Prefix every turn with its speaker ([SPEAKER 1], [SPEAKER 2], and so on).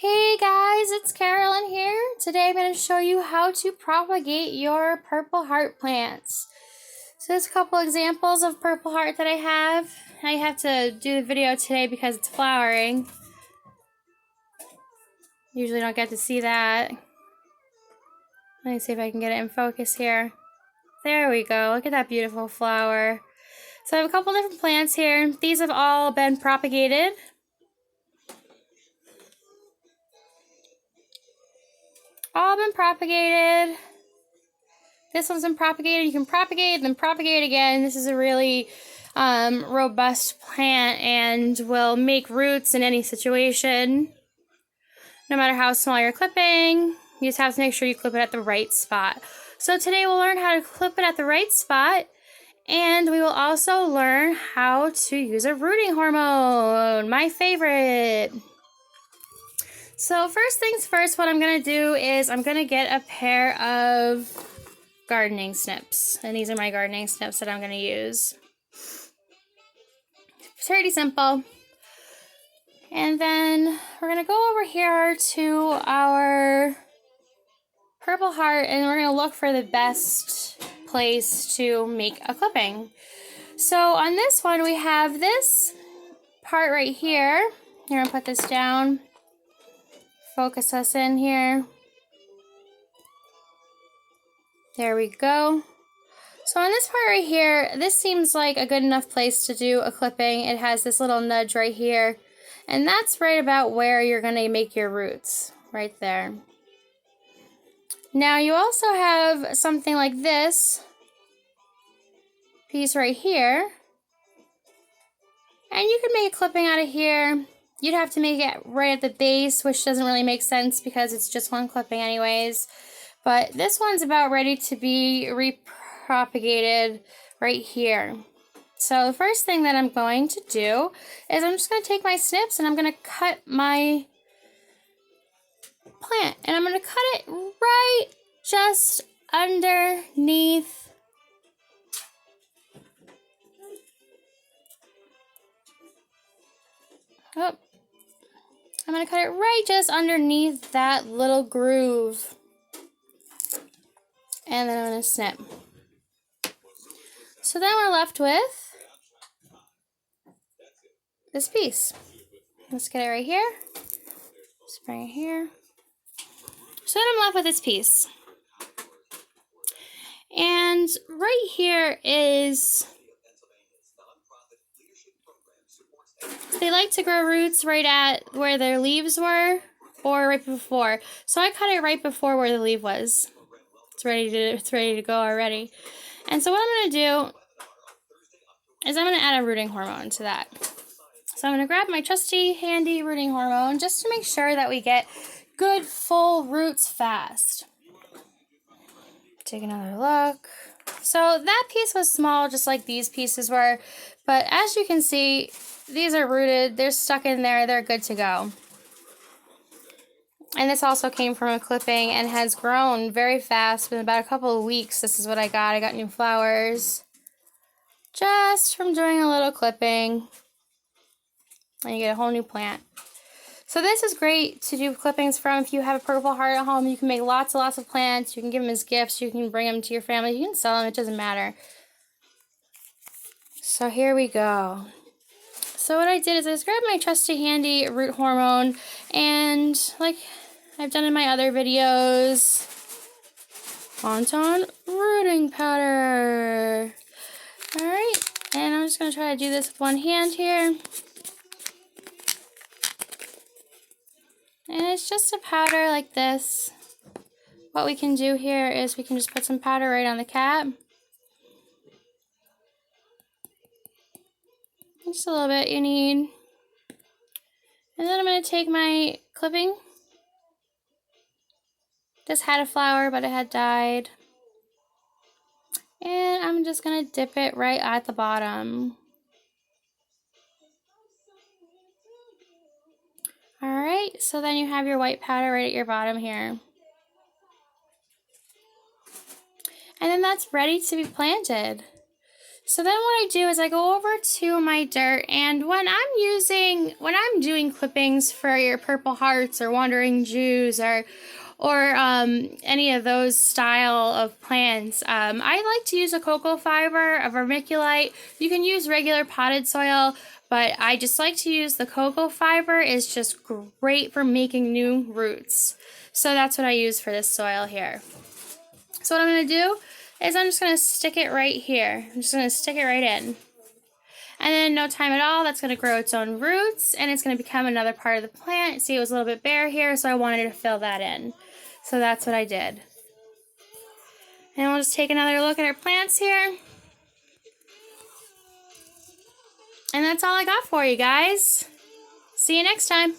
[SPEAKER 1] Hey guys, it's Carolyn here. Today I'm going to show you how to propagate your purple heart plants. So there's a couple examples of purple heart that I have. I have to do the video today because it's flowering. Usually don't get to see that. Let me see if I can get it in focus here. There we go. Look at that beautiful flower. So I have a couple different plants here. These have all been propagated. All been propagated. This one's been propagated. You can propagate and then propagate again. This is a really robust plant and will make roots in any situation. No matter how small you're clipping, you just have to make sure you clip it at the right spot. So today we'll learn how to clip it at the right spot, and we will also learn how to use a rooting hormone, my favorite. So first things first, what I'm going to do is I'm going to get a pair of gardening snips, and these are my gardening snips that I'm going to use. It's pretty simple. And then we're going to go over here to our purple heart, and we're going to look for the best place to make a clipping. So on this one we have this part right here. I'm going to put this down, focus us in here. There we go. So on this part right here, this seems like a good enough place to do a clipping. It has this little nudge right here, and that's right about where you're going to make your roots, right there. Now you also have something like this piece right here, and you could make a clipping out of here. You'd have to make it right at the base, which doesn't really make sense because it's just one clipping anyways. But this one's about ready to be repropagated right here. So the first thing that I'm going to do is I'm just going to take my snips and I'm going to cut my plant. And I'm going to cut it right just underneath I'm going to cut it right just underneath that little groove. And then I'm going to snip. So then we're left with this piece. Let's get it right here. Just bring it here. So then I'm left with this piece. And right here is, they like to grow roots right at where their leaves were or right before. So I cut it right before where the leaf was. It's ready to go already. And so what I'm going to do is I'm going to add a rooting hormone to that. So I'm going to grab my trusty handy rooting hormone just to make sure that we get good full roots fast. Take another look. So that piece was small, just like these pieces were, but as you can see, these are rooted, they're stuck in there, they're good to go. And this also came from a clipping and has grown very fast. In about a couple of weeks, this is what I got. I got new flowers just from doing a little clipping. And you get a whole new plant. So this is great to do clippings from. If you have a purple heart at home, you can make lots and lots of plants. You can give them as gifts. You can bring them to your family. You can sell them. It doesn't matter. So here we go. So what I did is I just grabbed my trusty handy root hormone, and like I've done in my other videos, Wonton rooting powder. Alright, and I'm just going to try to do this with one hand here. And it's just a powder like this. What we can do here is we can just put some powder right on the cap. Just a little bit you need. And then I'm going to take my clipping. This had a flower, but it had died. And I'm just going to dip it right at the bottom. Alright, so then you have your white powder right at your bottom here. And then that's ready to be planted. So then what I do is I go over to my dirt, and when I'm doing clippings for your Purple Hearts or Wandering Jews or any of those style of plants, I like to use a cocoa fiber, a vermiculite. You can use regular potted soil, but I just like to use the cocoa fiber. It's just great for making new roots. So that's what I use for this soil here. So what I'm going to do is I'm just going to stick it right here. I'm just going to stick it right in. And then in no time at all, that's going to grow its own roots, and it's going to become another part of the plant. See, it was a little bit bare here, so I wanted to fill that in. So that's what I did. And we'll just take another look at our plants here. And that's all I got for you guys. See you next time.